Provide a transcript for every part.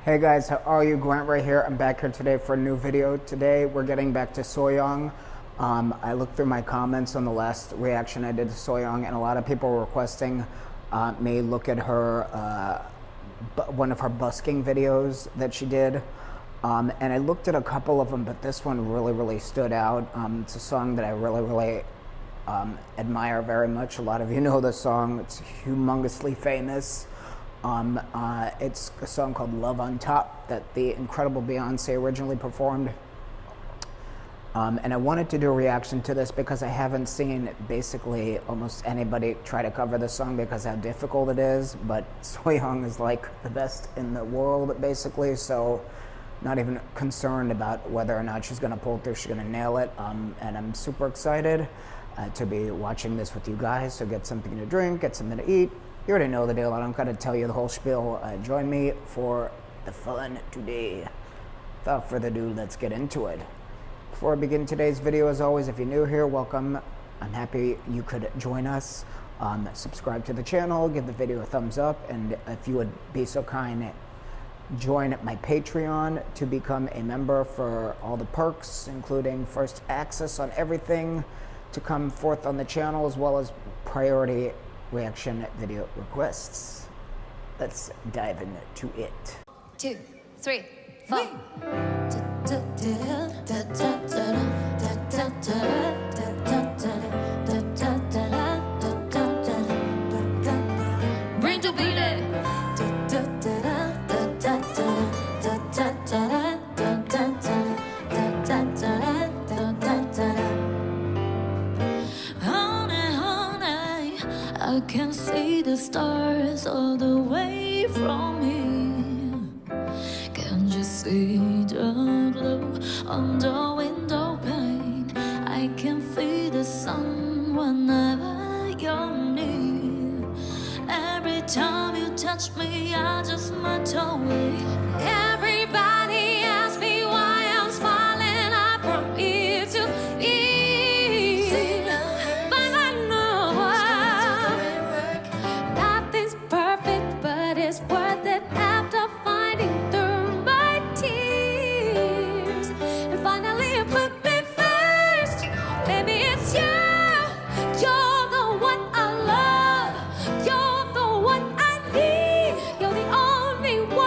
Hey guys, how are you? Grant right here. I'm back here today for a new video. Today we're getting back to Sohyang. I looked through my comments on the last reaction I did to Sohyang, and a lot of people were requesting me look at her one of her busking videos that she did. And I looked at a couple of them, but this one really stood out. It's a song that I really admire very much. A lot of you know the song. It's humongously famous. It's a song called Love on Top that the incredible Beyonce originally performed. And I wanted to do a reaction to this because I haven't seen basically almost anybody try to cover this song because how difficult it is, but Sohyang is like the best in the world basically, so not even concerned about whether or not she's gonna pull through, she's gonna nail it. And I'm super excited to be watching this with you guys, so get something to drink, get something to eat. You already know the deal. I don't gotta tell you the whole spiel. Join me for the fun today. Without further ado, let's get into it. Before I begin today's video, as always, if you're new here, welcome. I'm happy you could join us. Subscribe to the channel, give the video a thumbs up, and if you would be so kind, join my Patreon to become a member for all the perks, including first access on everything to come forth on the channel, as well as priority reaction video requests. Let's dive into it. 2, 3, 4. Bring to beat it. I can see the stars all the way from here. Can't you see the glow on the window pane? I can feel the sun whenever you're near. Every time you touch me, I just melt away. Everybody asks me why I'm smiling up from ear to ear. It's worth it after finding through my tears. And finally you put me first. Baby, it's you. You're the one I love. You're the one I need. You're the only one.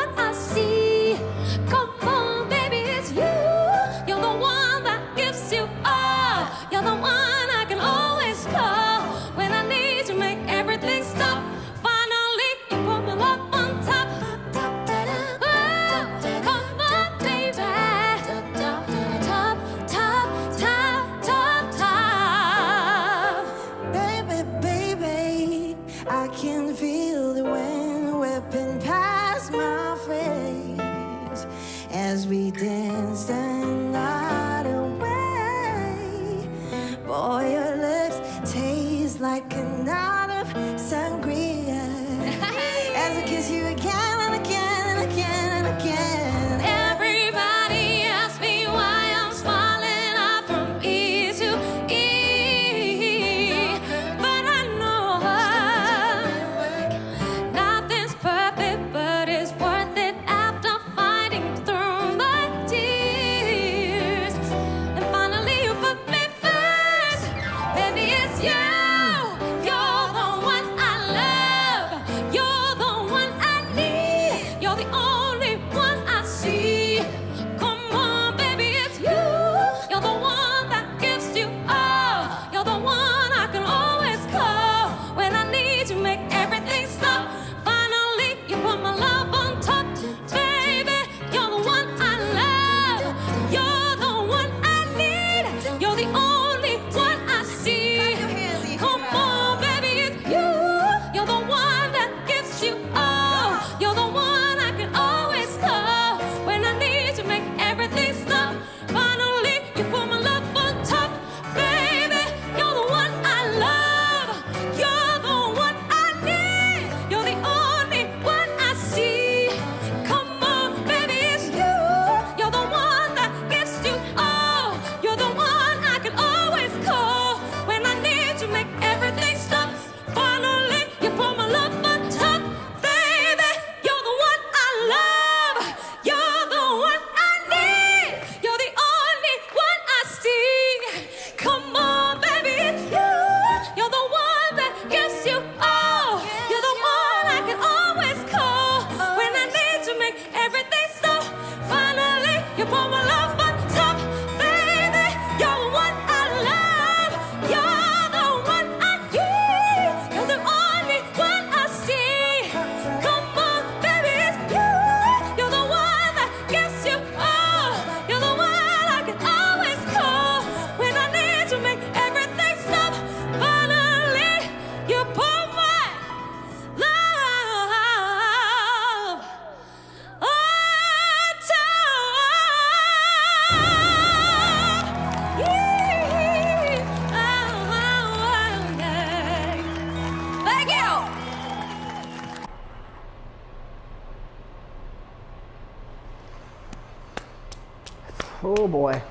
Oh boy.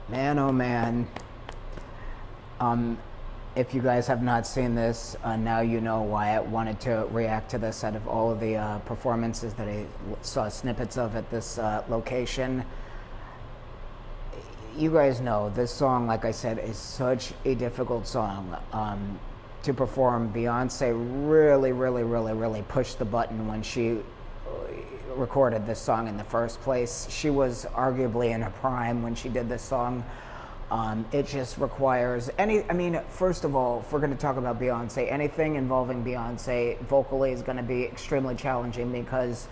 Man, oh man. If you guys have not seen this, now you know why I wanted to react to this out of all of the performances that I saw snippets of at this location. You guys know this song, like I said, is such a difficult song to perform. Beyonce really pushed the button when she recorded this song in the first place. She was arguably in her prime when she did this song. It just requires first of all, if we're going to talk about Beyonce, anything involving Beyonce vocally is going to be extremely challenging because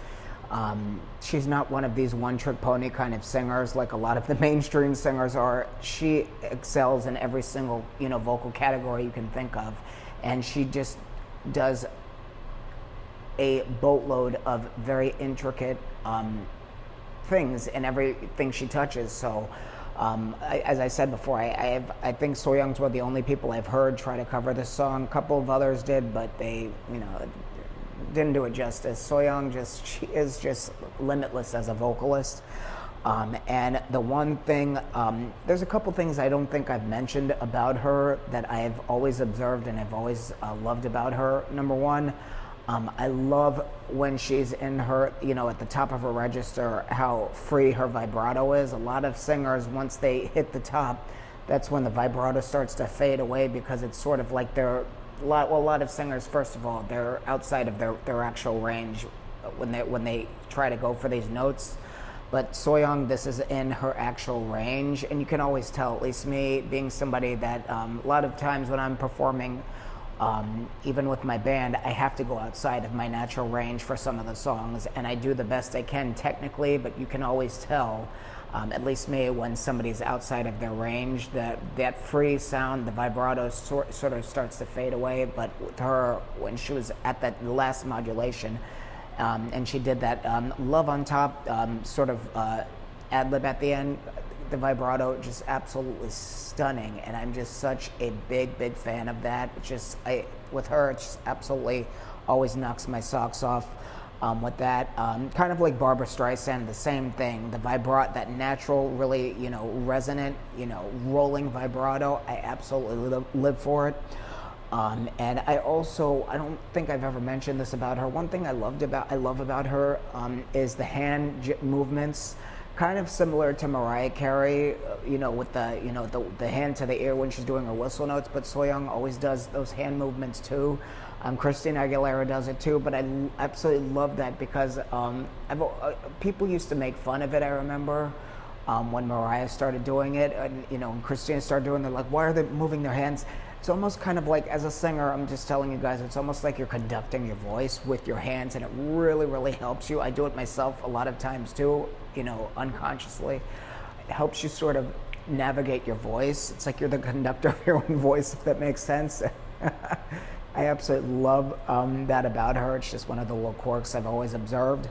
she's not one of these one-trick pony kind of singers like a lot of the mainstream singers are. She excels in every single, vocal category you can think of, and she just does a boatload of very intricate things in everything she touches. So as I said before, I think Sohyang's one of the only people I've heard try to cover this song. A couple of others did, but they, didn't do it justice. Sohyang she is just limitless as a vocalist. And the one thing, there's a couple things I don't think I've mentioned about her that I've always observed and I've always loved about her. Number one, I love when she's in her, at the top of her register, how free her vibrato is. A lot of singers, once they hit the top, that's when the vibrato starts to fade away because it's sort of like a lot of singers, first of all, they're outside of their actual range when they try to go for these notes. But Sohyang, this is in her actual range, and you can always tell, at least me, being somebody that a lot of times when I'm performing, even with my band, I have to go outside of my natural range for some of the songs, and I do the best I can technically, but you can always tell, at least me, when somebody's outside of their range, that free sound, the vibrato sort of starts to fade away. But with her, when she was at that last modulation, and she did that Love on Top sort of ad-lib at the end, the vibrato just absolutely stunning, and I'm just such a big fan of that. With her, it just absolutely always knocks my socks off with that. Kind of like Barbra Streisand, the same thing. The vibrato, that natural, really, resonant, rolling vibrato, I absolutely live for it. And I don't think I've ever mentioned this about her. One thing I love about her is the hand movements. Kind of similar to Mariah Carey, with the hand to the ear when she's doing her whistle notes, but Sohyang always does those hand movements too. Christina Aguilera does it too, but I absolutely love that because people used to make fun of it, I remember, when Mariah started doing it, and when Christina started doing it, they're like, why are they moving their hands? It's almost kind of like, as a singer, I'm just telling you guys, it's almost like you're conducting your voice with your hands, and it really helps you. I do it myself a lot of times too, unconsciously. It helps you sort of navigate your voice. It's like you're the conductor of your own voice, if that makes sense. I absolutely love that about her. It's just one of the little quirks I've always observed.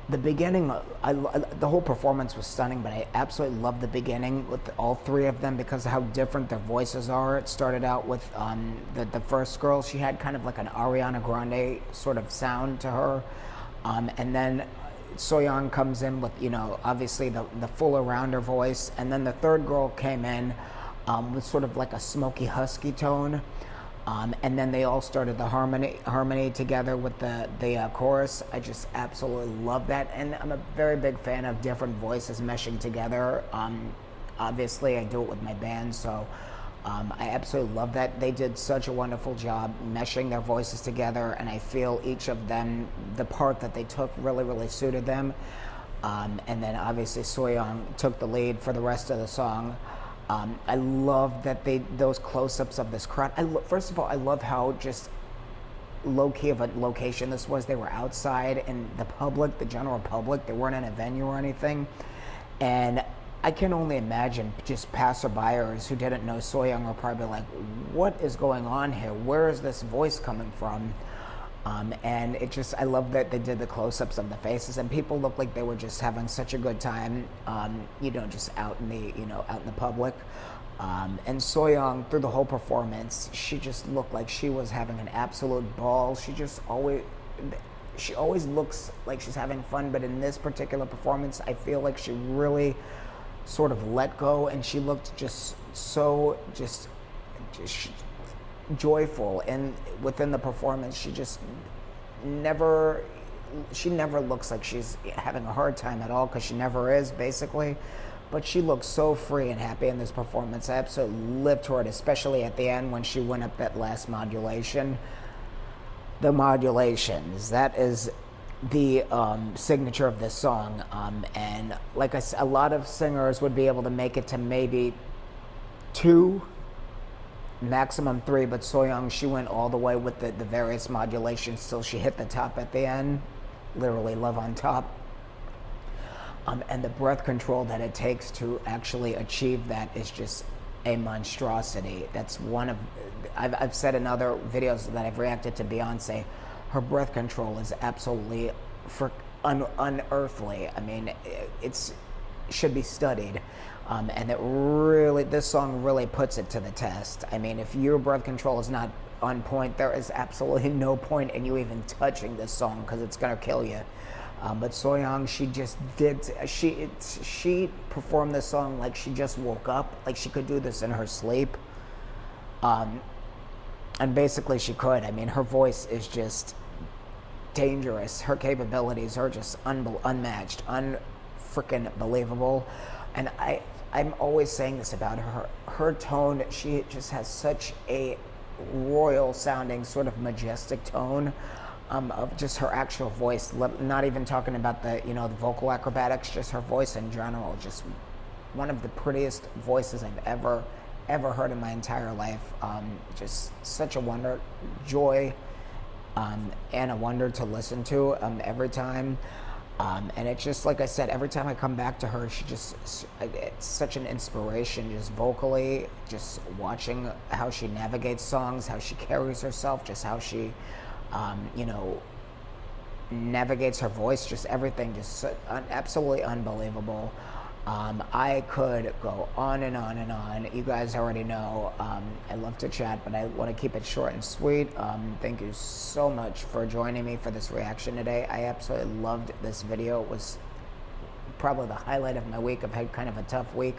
The beginning, the whole performance was stunning, but I absolutely loved the beginning with all three of them because of how different their voices are. It started out with the first girl. She had kind of like an Ariana Grande sort of sound to her. And then Sohyang comes in with, obviously the fuller, rounder voice. And then the third girl came in with sort of like a smoky, husky tone. And then they all started the harmony together with the chorus. I just absolutely love that, and I'm a very big fan of different voices meshing together. Obviously, I do it with my band, so I absolutely love that. They did such a wonderful job meshing their voices together, and I feel each of them, the part that they took really suited them. And then obviously Sohyang took the lead for the rest of the song. I love that those close-ups of this crowd. First of all, I love how just low-key of a location this was. They were outside in the public, the general public. They weren't in a venue or anything. And I can only imagine just passerbyers who didn't know Sohyang were probably like, what is going on here? Where is this voice coming from? And I love that they did the close-ups of the faces, and people looked like they were just having such a good time, just out in the public. And Sohyang, through the whole performance, she just looked like she was having an absolute ball. She just always, she always looks like she's having fun, but in this particular performance, I feel like she really sort of let go, and she looked just so just joyful. And within the performance, she never looks like she's having a hard time at all, because she never is, basically. But she looks so free and happy in this performance. I absolutely lived for it, especially at the end when she went up that last modulation. The modulations, that is the signature of this song. And like I said, a lot of singers would be able to make it to maybe 2, maximum 3, but Sohyang, she went all the way with the various modulations till she hit the top at the end. Literally love on top. And the breath control that it takes to actually achieve that is just a monstrosity. That's one of, I've said in other videos that I've reacted to Beyonce, her breath control is absolutely unearthly. I mean, should be studied. And it really, this song really puts it to the test. I mean, if your breath control is not on point, there is absolutely no point in you even touching this song, because it's gonna kill you. But Sohyang, she performed this song like she just woke up, like she could do this in her sleep. And basically she could. I mean, her voice is just dangerous. Her capabilities are just unmatched, unfreaking believable. And I'm always saying this about her. Her tone, she just has such a royal sounding, sort of majestic tone. Of just her actual voice, not even talking about the vocal acrobatics, just her voice in general, just one of the prettiest voices I've ever heard in my entire life. Just such a wonder, joy, and a wonder to listen to every time. And it's just, like I said, every time I come back to her, it's such an inspiration, just vocally, just watching how she navigates songs, how she carries herself, just how she navigates her voice, just everything, just absolutely unbelievable. I could go on and on and on. You guys already know I love to chat, but I want to keep it short and sweet. Thank you so much for joining me for this reaction today. I absolutely loved this video. It was probably the highlight of my week. I've had kind of a tough week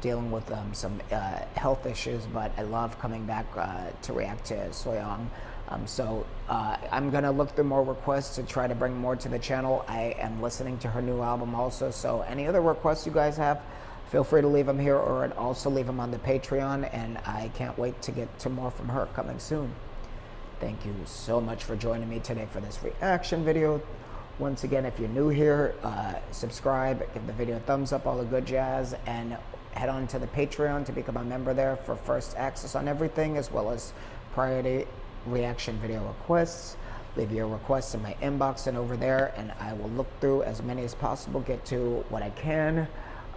dealing with some health issues, but I love coming back to react to Sohyang. So I'm going to look through more requests to try to bring more to the channel. I am listening to her new album also, so any other requests you guys have, feel free to leave them here, or also leave them on the Patreon, and I can't wait to get to more from her coming soon. Thank you so much for joining me today for this reaction video. Once again, if you're new here, subscribe, give the video a thumbs up, all the good jazz, and head on to the Patreon to become a member there for first access on everything, as well as priority reaction video requests. Leave your requests in my inbox and over there, and I will look through as many as possible, get to what I can,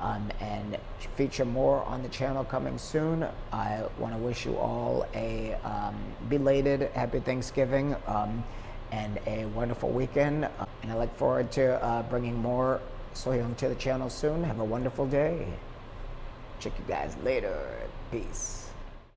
and feature more on the channel coming soon. I want to wish you all a belated happy Thanksgiving and a wonderful weekend, and I look forward to bringing more Sohyang to the channel soon. Have a wonderful day. Check you guys later. Peace.